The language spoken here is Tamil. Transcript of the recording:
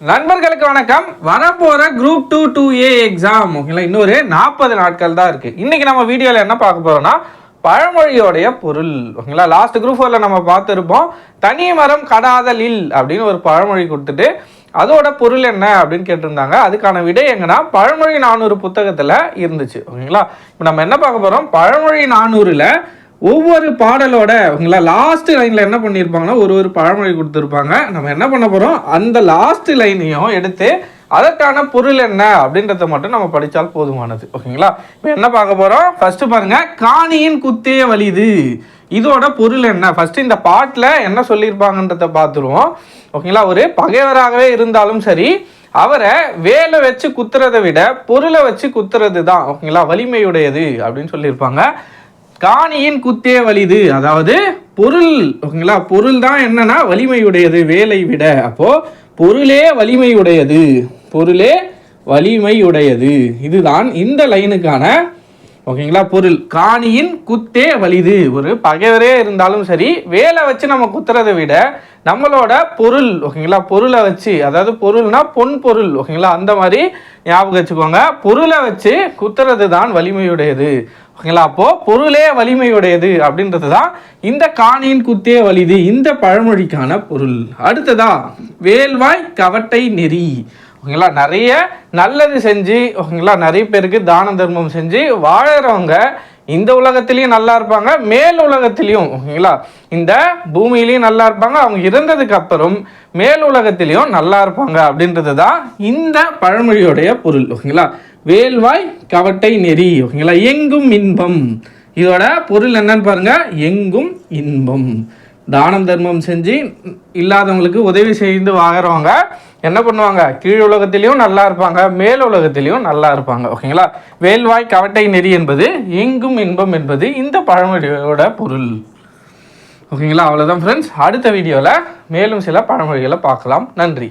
நண்பர்களுக்கு வணக்கம். வரப்போற குரூப் 2 2A எக்ஸாம் ஓகேங்களா, இன்னொரு 40 நாட்கள் தான் இருக்கு. இன்னைக்கு நம்ம வீடியோல என்ன பார்க்க போறோம்னா பழமொழியோடைய பொருள் ஓகேங்களா. லாஸ்ட் குரூப் 4ல நம்ம பார்த்துருப்போம். தனி மரம் கடாதல் இல் அப்படின்னு ஒரு பழமொழி கொடுத்துட்டு அதோட பொருள் என்ன அப்படின்னு கேட்டிருந்தாங்க. அதுக்கான விடை எங்கன்னா பழமொழி 400 புத்தகத்துல இருந்துச்சு ஓகேங்களா. இப்போ நம்ம என்ன பார்க்க போறோம், பழமொழி 400ல ஒவ்வொரு பாடலோட உங்களா லாஸ்ட் லைனில் என்ன பண்ணியிருப்பாங்கன்னா ஒரு பழமொழி கொடுத்துருப்பாங்க. நம்ம என்ன பண்ண போகிறோம், அந்த லாஸ்ட் லைனையும் எடுத்து அதற்கான பொருள் என்ன அப்படின்றத மட்டும் நம்ம படித்தால் போதுமானது ஓகேங்களா. இப்போ என்ன பார்க்க போகிறோம், ஃபஸ்ட்டு பாருங்கள், காணியின் குத்தே வலிது. இதோட பொருள் என்ன, ஃபஸ்ட்டு இந்த பாட்டில் என்ன சொல்லியிருப்பாங்கன்றத பார்த்துருவோம் ஓகேங்களா. ஒரு பகைவராகவே இருந்தாலும் சரி, அவரை வேலை வச்சு குத்துறதை விட பொருளை வச்சு குத்துறது தான் ஓகேங்களா வலிமையுடையது அப்படின்னு சொல்லியிருப்பாங்க. காணியின் குத்தே வலிது, அதாவது பொருள் ஓகேங்களா, பொருள் தான் என்னன்னா வலிமையுடையது வேலை விட. அப்போ பொருளே வலிமையுடையது, பொருளே வலிமையுடையது, இதுதான் இந்த லைனுக்கான ஓகேங்களா பொருள். காணியின் குத்தே வலிது, ஒரு பகைவரே இருந்தாலும் சரி வேலை வச்சு நம்ம குத்துறதை விட நம்மளோட பொருள் ஓகேங்களா, பொருளை வச்சு, அதாவது பொருள்னா பொன் பொருள் ஓகேங்களா, அந்த மாதிரி ஞாபகம் வச்சுக்கோங்க. பொருளை வச்சு குத்துறது தான் வலிமையுடையது ஓகேங்களா. அப்போ பொருளே வலிமையுடையது அப்படின்றது தான் இந்த காணியின் குத்தே வலிது இந்த பழமொழிக்கான பொருள். அடுத்ததா வேல்வாய் கவட்டை நெறி ஓகேங்களா. நிறைய நல்லது செஞ்சு ஓகேங்களா, நிறைய பேருக்கு தான தர்மம் செஞ்சு வாழறவங்க இந்த உலகத்திலையும் நல்லா இருப்பாங்க, மேல் உலகத்திலையும் ஓகேங்களா, இந்த பூமியிலையும் நல்லா இருப்பாங்க, அவங்க இறந்ததுக்கு அப்புறம் மேல் உலகத்திலையும் நல்லா இருப்பாங்க அப்படின்றது தான் இந்த பழமொழியோடைய பொருள் ஓகேங்களா. வேல்வாய் கவட்டை நெறி ஓகேங்களா, எங்கும் இன்பம். இதோட பொருள் என்னன்னு பாருங்க, எங்கும் இன்பம். தானம் தர்மம் செஞ்சு இல்லாதவங்களுக்கு உதவி செய்து வாங்குறவங்க என்ன பண்ணுவாங்க, கீழ் உலகத்திலையும் நல்லா இருப்பாங்க, மேல் உலகத்திலையும் நல்லா இருப்பாங்க ஓகேங்களா. வேல்வாய் கவட்டை நெறி என்பது எங்கும் இன்பம் என்பது இந்த பழமொழியோட பொருள் ஓகேங்களா. அவ்வளோதான் ஃப்ரெண்ட்ஸ். அடுத்த வீடியோவில் மேலும் சில பழமொழிகளை பார்க்கலாம். நன்றி.